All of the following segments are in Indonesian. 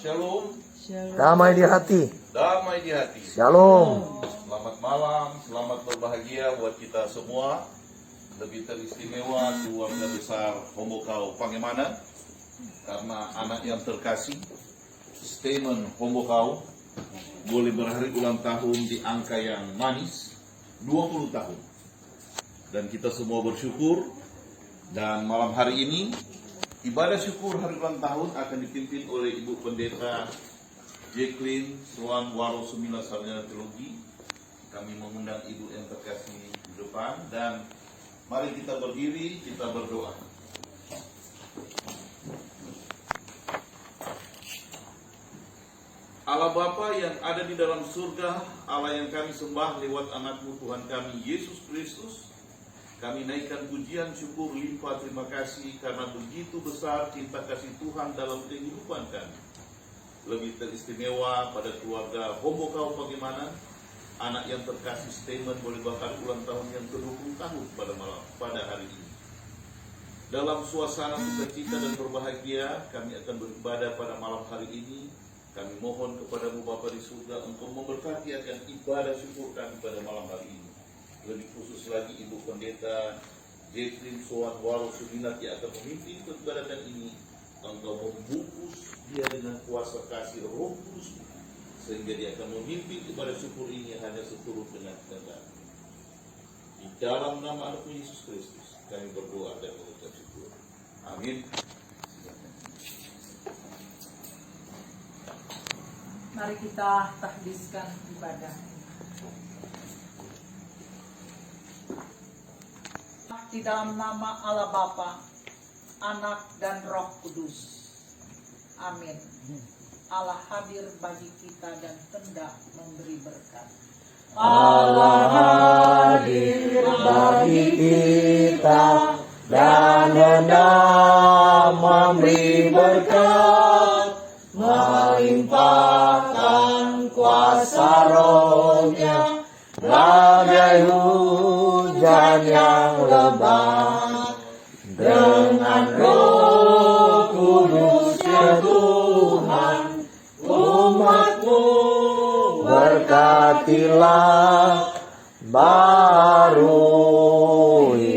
Shalom. Damai di hati. Damai di hati. Shalom. Selamat malam, selamat berbahagia buat kita semua. Lebih teristimewa keluarga besar Hombokau Pangemanan, karena anak yang terkasih Stephen Hombokau boleh berhari ulang tahun di angka yang manis, 20 tahun. Dan kita semua bersyukur. Dan malam hari ini ibadah syukur hari ulang tahun akan dipimpin oleh Ibu Pendeta Jacqueline Soan Waro Sumila Sarjana Teologi. Kami mengundang Ibu yang terkasih di depan, dan mari kita berdiri, kita berdoa. Allah Bapa yang ada di dalam surga, Allah yang kami sembah lewat anak-Mu Tuhan kami Yesus Kristus, kami naikkan pujian syukur limpah terima kasih karena begitu besar cinta kasih Tuhan dalam kehidupan kami. Lebih teristimewa pada keluarga Hombokau Pangemanan, anak yang terkasih Stephen boleh bakar ulang tahun yang ke-20 tahun pada hari ini. Dalam suasana sukacita dan berbahagia, kami akan beribadah pada malam hari ini. Kami mohon kepada-Mu Bapa di surga untuk memberkati akan ibadah syukur kami pada malam hari ini. Lebih khusus lagi Ibu Pendeta Jacqueline Soan Waro Suminat yang akan memimpin peribadatan ini. Engkau membungkus dia dengan kuasa kasih Roh Kudus, sehingga dia akan memimpin ibadah syukur ini hanya seturut dengan kehendak. Di dalam nama Anak Yesus Kristus kami berdoa dan mengucap syukur. Amin. Mari kita tahbiskan ibadah. Di dalam nama Allah Bapa, Anak dan Roh Kudus. Amin. Allah hadir bagi kita dan hendak memberi berkat. Allah hadir bagi kita dan hendak memberi berkat, melimpahkan kuasa Roh-Nya bagai hujan yang lebat. Dengan Roh Kudus ya Tuhan, umat-Mu berkatilah, barui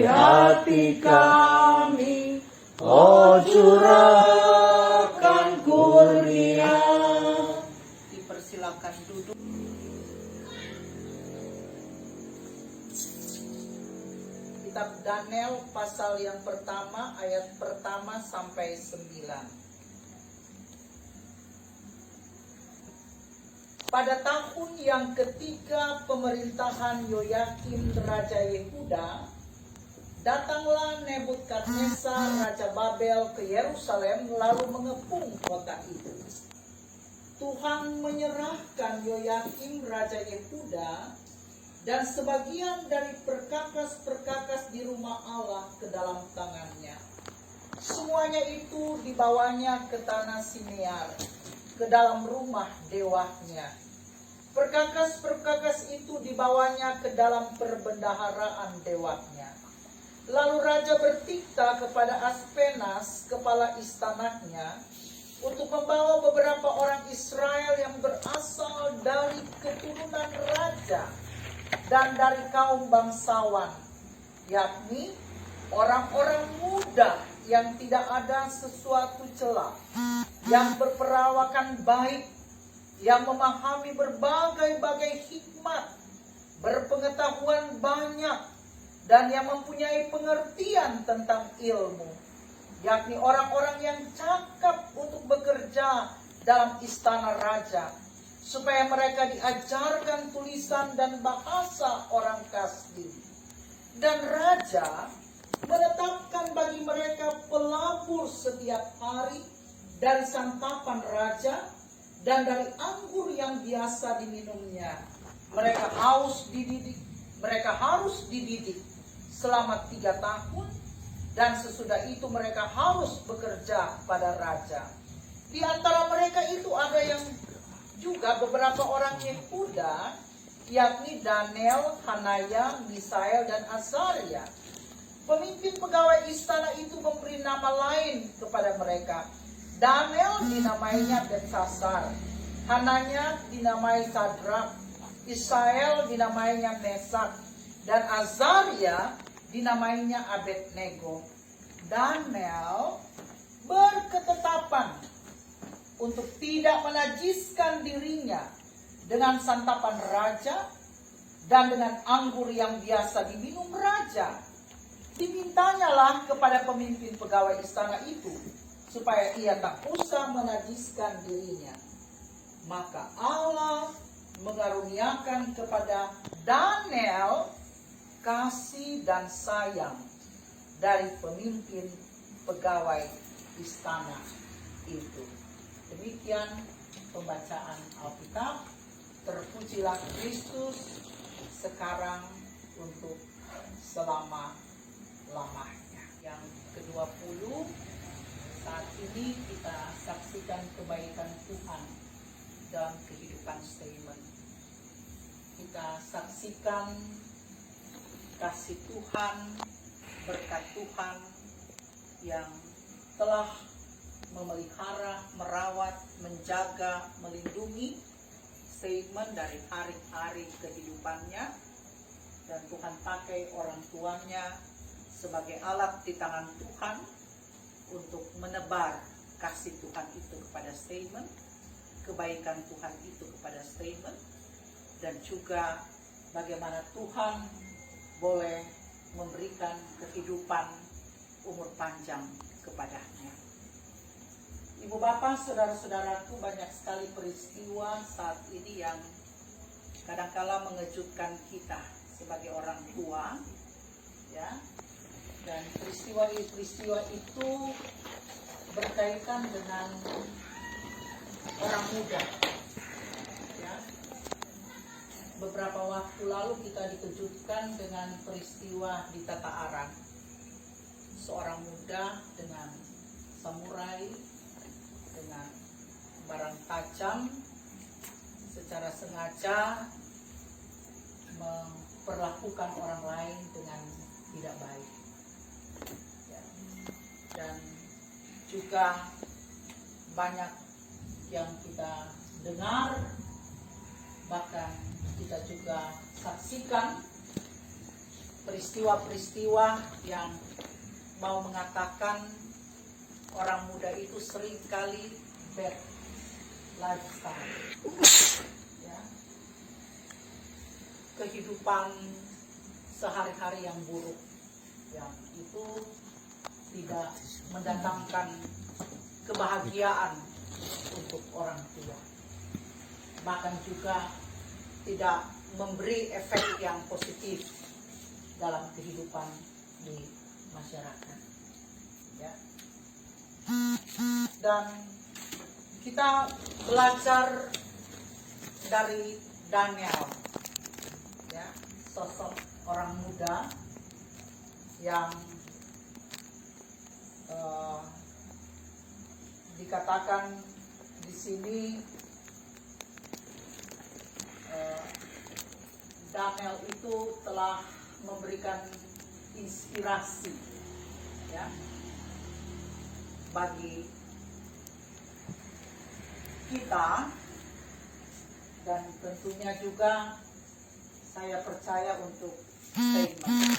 hati kami, oh curahkan kurnia. Dipersilakan duduk. Kitab Daniel pasal yang pertama, ayat pertama sampai 9. Pada tahun yang ketiga pemerintahan Yoyakim Raja Yehuda, datanglah Nebukadnezar Raja Babel ke Yerusalem lalu mengepung kota itu. Tuhan menyerahkan Yoyakim Raja Yehuda dan sebagian dari perkakas-perkakas di rumah Allah ke dalam tangannya. Semuanya itu dibawanya ke tanah Sinear, ke dalam rumah dewanya. Perkakas-perkakas itu dibawanya ke dalam perbendaharaan dewanya. Lalu raja bertitah kepada Aspenas, kepala istananya, untuk membawa beberapa orang Israel yang berasal dari keturunan raja dan dari kaum bangsawan, yakni orang-orang muda yang tidak ada sesuatu celah, yang berperawakan baik, yang memahami berbagai-bagai hikmat, berpengetahuan banyak, dan yang mempunyai pengertian tentang ilmu, yakni orang-orang yang cakap untuk bekerja dalam istana raja, supaya mereka diajarkan tulisan dan bahasa orang Kasdi. Dan raja menetapkan bagi mereka pelabur setiap hari dari santapan raja dan dari anggur yang biasa diminumnya. Mereka harus dididik selama 3 tahun, dan sesudah itu mereka harus bekerja pada raja. Di antara mereka itu ada yang juga beberapa orang Yehuda, yakni Daniel, Hanaya, Misael, dan Azaria. Pemimpin pegawai istana itu memberi nama lain kepada mereka, Daniel dinamainya Belsasar, Hananya dinamai Sadrak, Israel dinamainya Mesak, dan Azaria dinamainya Abednego. Daniel berketetapan untuk tidak menajiskan dirinya dengan santapan raja dan dengan anggur yang biasa diminum raja. Dimintanyalah kepada pemimpin pegawai istana itu supaya ia tak usah menajiskan dirinya. Maka Allah mengaruniakan kepada Daniel kasih dan sayang dari pemimpin pegawai istana itu. Demikian pembacaan Alkitab. Terpujilah Kristus sekarang untuk selama-lamanya. Yang ke-20, saat ini kita saksikan kebaikan Tuhan dalam kehidupan Stephen. Kita saksikan kasih Tuhan, berkat Tuhan yang telah memelihara, merawat, menjaga, melindungi Stephen dari hari-hari kehidupannya, dan Tuhan pakai orang tuanya sebagai alat di tangan Tuhan untuk menebar kasih Tuhan itu kepada Stephen, kebaikan Tuhan itu kepada Stephen, dan juga bagaimana Tuhan boleh memberikan kehidupan umur panjang kepadanya. Ibu bapak, saudara-saudaraku, banyak sekali peristiwa saat ini yang kadangkala mengejutkan kita sebagai orang tua, ya. Dan peristiwa itu berkaitan dengan orang muda, ya. Beberapa waktu lalu kita dikejutkan dengan peristiwa di Tata Arang. Seorang muda dengan samurai, dengan barang tajam, secara sengaja memperlakukan orang lain dengan tidak baik, ya. Dan juga banyak yang kita dengar, bahkan kita juga saksikan peristiwa-peristiwa yang mau mengatakan orang muda itu seringkali bad lifestyle, ya. Kehidupan sehari-hari yang buruk, yang itu tidak mendatangkan kebahagiaan untuk orang tua, bahkan juga tidak memberi efek yang positif dalam kehidupan di masyarakat, ya. Dan kita belajar dari Daniel, ya, sosok orang muda yang dikatakan di sini Daniel itu telah memberikan inspirasi, ya, bagi kita, dan tentunya juga saya percaya untuk Stephen.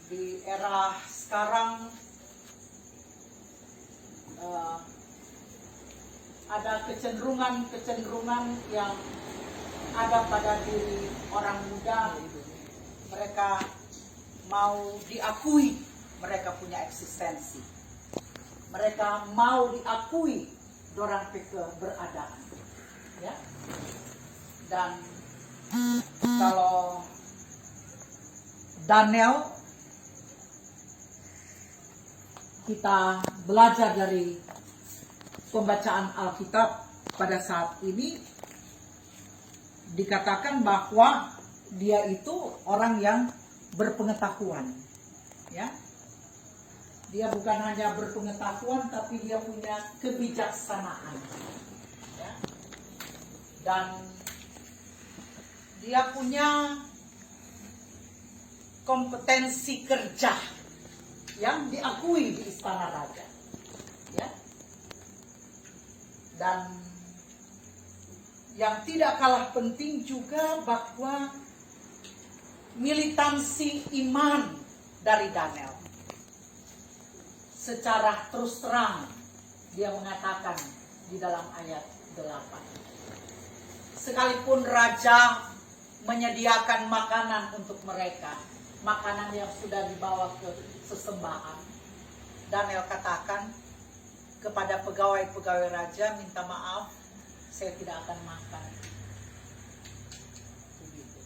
Di era sekarang ada kecenderungan yang ada pada diri orang muda. Mereka mau diakui mereka punya eksistensi. Mereka mau diakui dorang keberadaan, ya. Dan kalau Daniel, kita belajar dari pembacaan Alkitab pada saat ini, dikatakan bahwa dia itu orang yang berpengetahuan, ya. Dia bukan hanya berpengetahuan, tapi dia punya kebijaksanaan, ya. Dan dia punya kompetensi kerja yang diakui di istana raja. Ya. Dan yang tidak kalah penting juga bahwa militansi iman dari Daniel. Secara terus terang dia mengatakan di dalam ayat 8. Sekalipun raja menyediakan makanan untuk mereka, makanan yang sudah dibawa ke sesembahan, Daniel katakan kepada pegawai-pegawai raja, minta maaf, saya tidak akan makan. Begitu.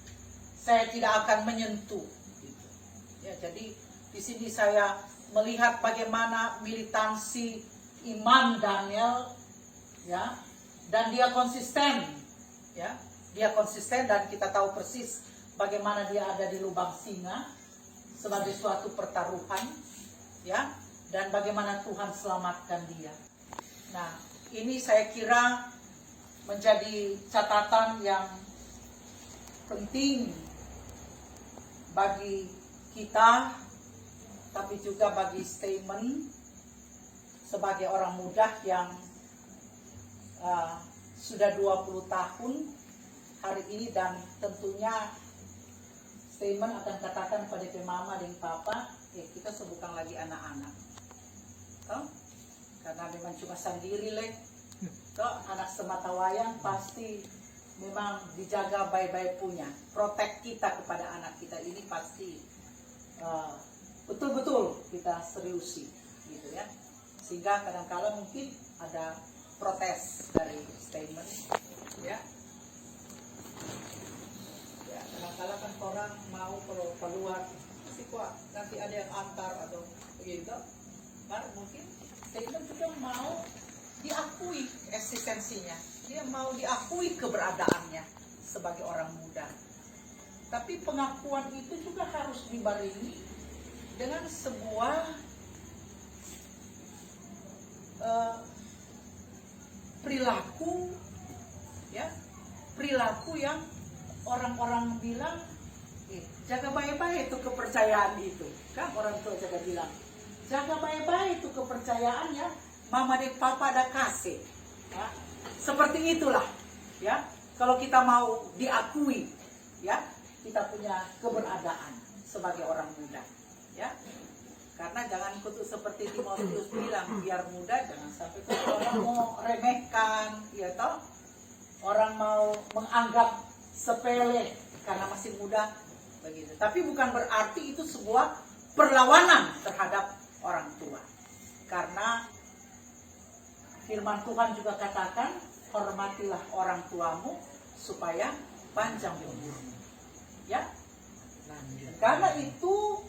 Saya tidak akan menyentuh. Gitu. Ya, jadi di sini saya melihat bagaimana militansi iman Daniel, ya, dan dia konsisten, ya, dia konsisten dan kita tahu persis bagaimana dia ada di lubang singa sebagai suatu pertaruhan, ya, dan bagaimana Tuhan selamatkan dia. Nah, ini saya kira menjadi catatan yang penting bagi kita, tapi juga bagi Steinman sebagai orang muda yang sudah 20 tahun hari ini, dan tentunya Steinman akan katakan pada mama dan papa, kita bukan lagi anak-anak. Karena memang cuma sendiri anak semata wayang pasti memang dijaga baik-baik punya. Protek kita kepada anak kita ini pasti betul-betul kita seriusi, gitu ya. Sehingga kadang-kala mungkin ada protes dari Steinman, ya. Ya, kadang-kala kan orang mau keluar, sih kok nanti ada yang antar atau begitu. Kan mungkin Steinman juga mau diakui eksistensinya, dia mau diakui keberadaannya sebagai orang muda. Tapi pengakuan itu juga harus dibarengi dengan sebuah perilaku, ya, perilaku yang orang-orang bilang, jaga baik-baik itu kepercayaan itu, kan orang tua jaga bilang, jaga baik-baik itu kepercayaannya, mama dan papa ada kasih, ya. Seperti itulah, ya. Kalau kita mau diakui, ya, kita punya keberadaan sebagai orang muda, ya. Karena jangan kutuk seperti Timotius bilang, biar muda jangan sampai orang mau remehkan, ya toh, orang mau menganggap sepele karena masih muda, begitu. Tapi bukan berarti itu sebuah perlawanan terhadap orang tua, karena firman Tuhan juga katakan, hormatilah orang tuamu supaya panjang umurmu, ya. Karena itu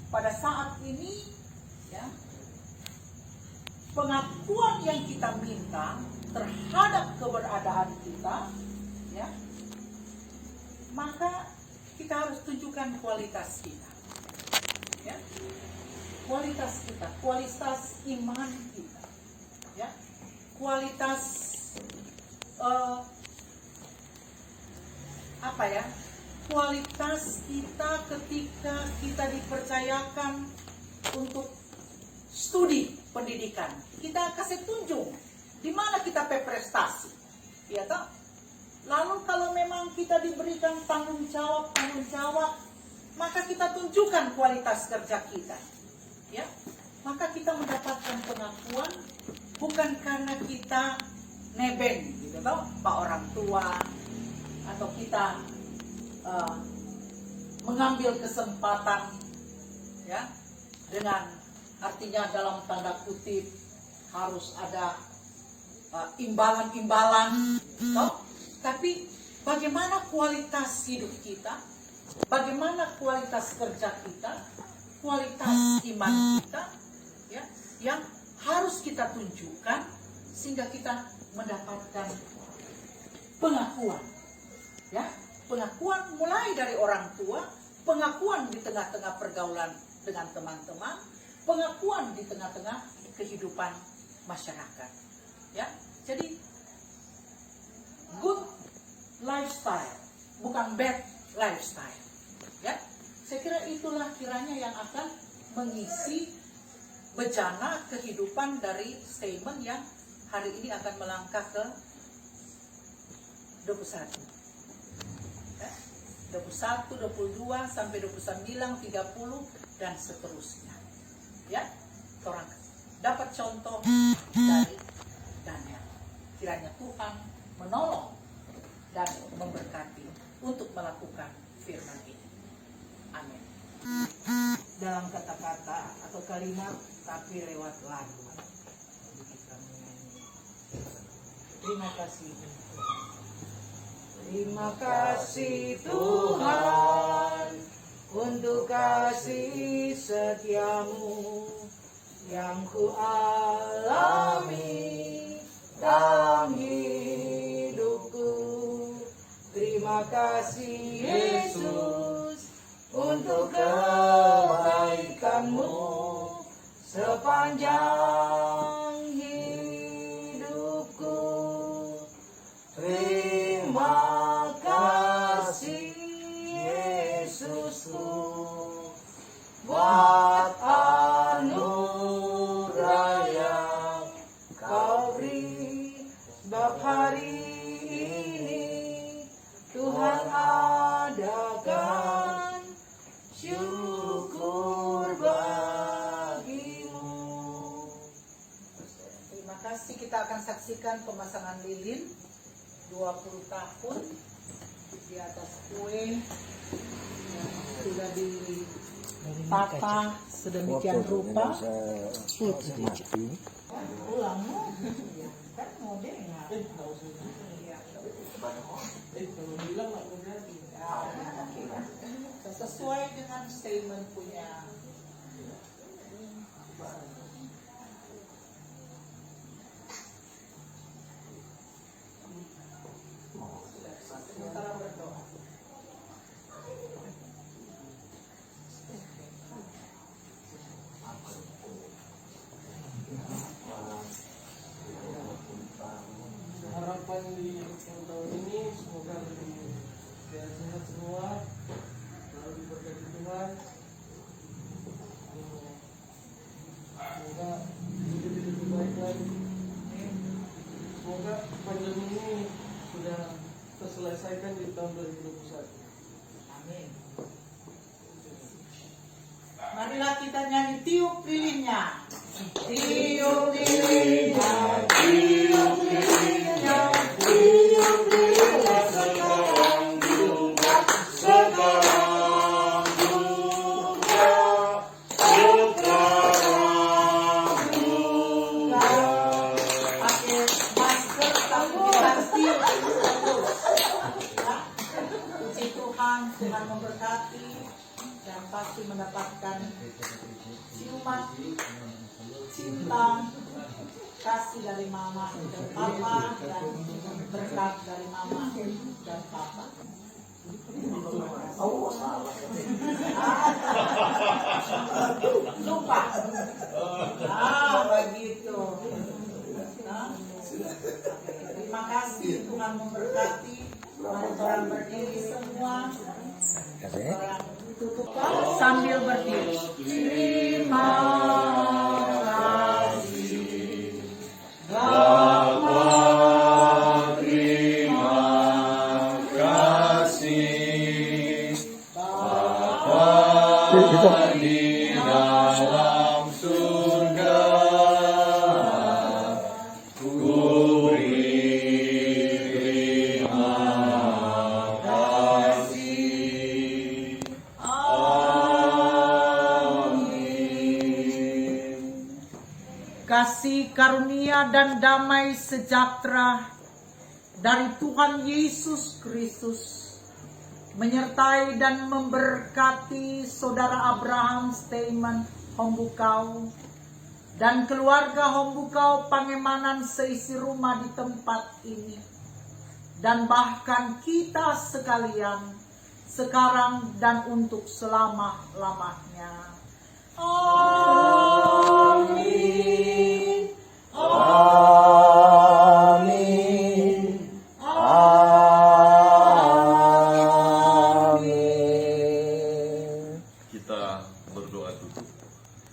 pada saat ini, ya, pengakuan yang kita minta terhadap keberadaan kita, ya, maka kita harus tunjukkan kualitas kita, ya, kualitas kita, kualitas iman kita, ya, kualitas kualitas kita ketika kita dipercayakan untuk studi pendidikan, kita kasih tunjuk di mana kita berprestasi, ya toh. Lalu kalau memang kita diberikan tanggung jawab, maka kita tunjukkan kualitas kerja kita, ya. Maka kita mendapatkan pengakuan bukan karena kita nebeng, gitu toh, Pak orang tua, atau kita mengambil kesempatan, ya, dengan artinya dalam tanda kutip harus ada imbalan-imbalan, toh. Tapi bagaimana kualitas hidup kita, bagaimana kualitas kerja kita, kualitas iman kita, ya, yang harus kita tunjukkan sehingga kita mendapatkan pengakuan, ya. Pengakuan mulai dari orang tua, pengakuan di tengah-tengah pergaulan dengan teman-teman, pengakuan di tengah-tengah kehidupan masyarakat, ya. Jadi good lifestyle, bukan bad lifestyle, ya. Saya kira itulah kiranya yang akan mengisi bejana kehidupan dari statement yang hari ini akan melangkah ke 21. 21, 22, sampai 29, 30, dan seterusnya. Ya, orang dapat contoh dari Daniel. Kiranya Tuhan menolong dan memberkati untuk melakukan firman ini. Amin. Dalam kata-kata atau kalimat, tapi lewat lagu. Terima kasih. Terima kasih Tuhan untuk kasih setiamu yang ku alami dalam hidupku. Terima kasih Yesus untuk kebaikanmu sepanjang hidupku. Terima kasih Yesusku buat anugerah yang kau beri. Sebab hari ini Tuhan adakan syukur bagimu. Terima kasih. Kita akan saksikan pemasangan lilin 20 tahun di atas kue yang sudah ditata sedemikian rupa. Ulang kan modelnya. Sesuai dengan statement punya. Sementara berdoa. Harapan di tahun ini semoga lebih sehat semua, selalu diberkati Tuhan. Semoga hidup lebih baik lagi. Semoga pandemi ini sudah terselesaikan di tahun 2021. Amin. Marilah kita nyanyi tiup lilinnya. Tiup lilinnya, tiup lilinnya, tiup lilinnya sekarang juga, sekarang juga, sekarang juga. Pakai masker tapi ganti terus. Puji Tuhan, Tuhan memberkati dan pasti mendapatkan ciuman cinta, kasih dari mama dan papa, dan berkat dari mama dan papa. Oh, salah. Lupa. Begitu. Terima kasih, Tuhan memberkati. Mari orang berdiri semua. Orang tutup sambil berdiri. Terima kasih Bapa, terima kasih Bapa di dalam surga, ku beri terima kasih. Kasih karunia dan damai sejahtera dari Tuhan Yesus Kristus menyertai dan memberkati saudara Abraham Steinman Hombukau dan keluarga Hombukau Pangemanan seisi rumah di tempat ini, dan bahkan kita sekalian sekarang dan untuk selama-lamanya. Amin. Amin. Amin.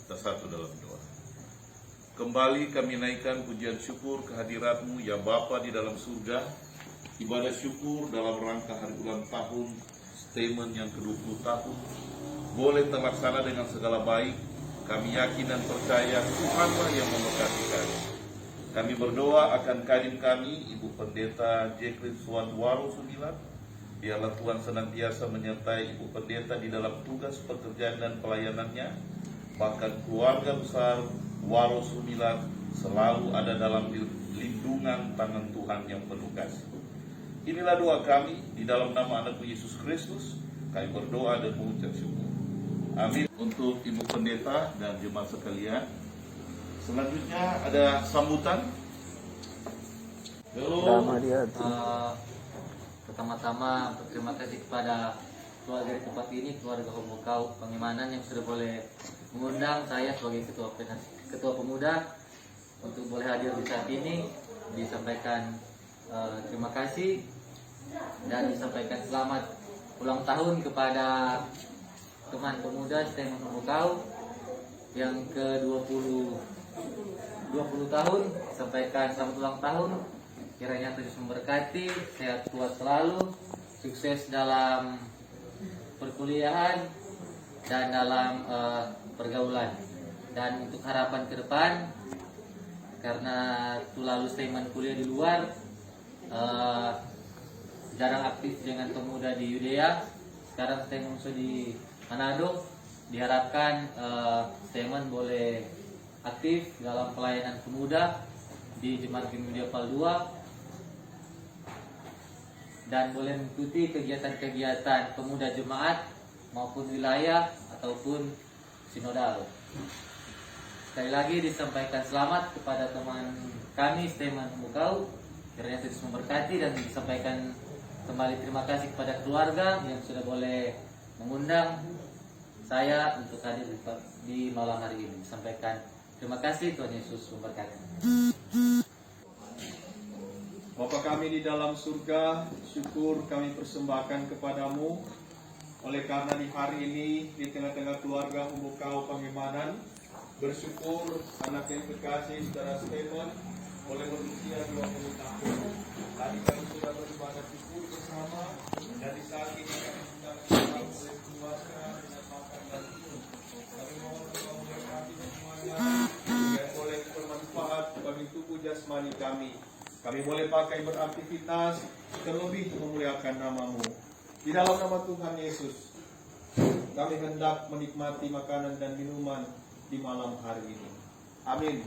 Kita satu dalam doa. Kembali kami naikkan pujian syukur kehadirat-Mu ya Bapa di dalam surga. Ibadah syukur dalam rangka hari ulang tahun statement yang ke-20 tahun boleh terlaksana dengan segala baik. Kami yakin dan percaya Tuhanlah yang memberkati kami. Kami berdoa akan kadin kami, Ibu Pendeta Jacqueline Suwanwaro 9. Biarlah Tuhan senantiasa menyertai Ibu Pendeta di dalam tugas pekerjaan dan pelayanannya. Bahkan keluarga besar Waro 9 selalu ada dalam lindungan tangan Tuhan yang penuh kasih. Inilah doa kami di dalam nama Anak Yesus Kristus. Kami berdoa dan mengucap syukur. Amin. Untuk Ibu Pendeta dan jemaat sekalian, selanjutnya ada sambutan. Halo. Pertama-tama berterima kasih kepada keluarga di tempat ini, keluarga Homokau Pangimanan yang sudah boleh mengundang saya sebagai ketua pemuda untuk boleh hadir di saat ini. Disampaikan terima kasih dan disampaikan selamat ulang tahun kepada teman pemuda Stemen Homokau yang ke-20 tahun. Sampaikan selamat ulang tahun. Kiranya Tuhan Yesus memberkati, sehat kuat selalu, sukses dalam perkuliahan dan dalam pergaulan. Dan untuk harapan ke depan, karena itu lalu statement kuliah di luar, jarang aktif dengan pemuda di Yudea, sekarang statement musuh di Manado. Diharapkan statement boleh aktif dalam pelayanan pemuda di Jemaat Gereja Pal 2 dan boleh mengikuti kegiatan-kegiatan pemuda jemaat maupun wilayah ataupun sinodal. Sekali lagi disampaikan selamat kepada teman kami Stemen Homokau. Kiranya Tuhan memberkati dan disampaikan kembali terima kasih kepada keluarga yang sudah boleh mengundang saya untuk hadir di malam hari ini. Disampaikan terima kasih, Tuhan Yesus memberkati. Bapa kami di dalam surga, syukur kami persembahkan kepadamu oleh karena di hari ini di tengah-tengah keluarga Homokau Pangimanan, bersyukur anak yang kekasih saudara Stemen boleh berusia 20 tahun. Tadi kami sudah beribadah syukur bersama dan di saat ini kami sedang oleh keluarga dengan makan dan minum. Kami mohon Tuhan memberkati semuanya yang boleh bermanfaat bagi tubuh jasmani kami. Kami boleh pakai beraktivitas, terlebih memuliakan nama-Mu. Di dalam nama Tuhan Yesus, kami hendak menikmati makanan dan minuman di malam hari ini. Amin.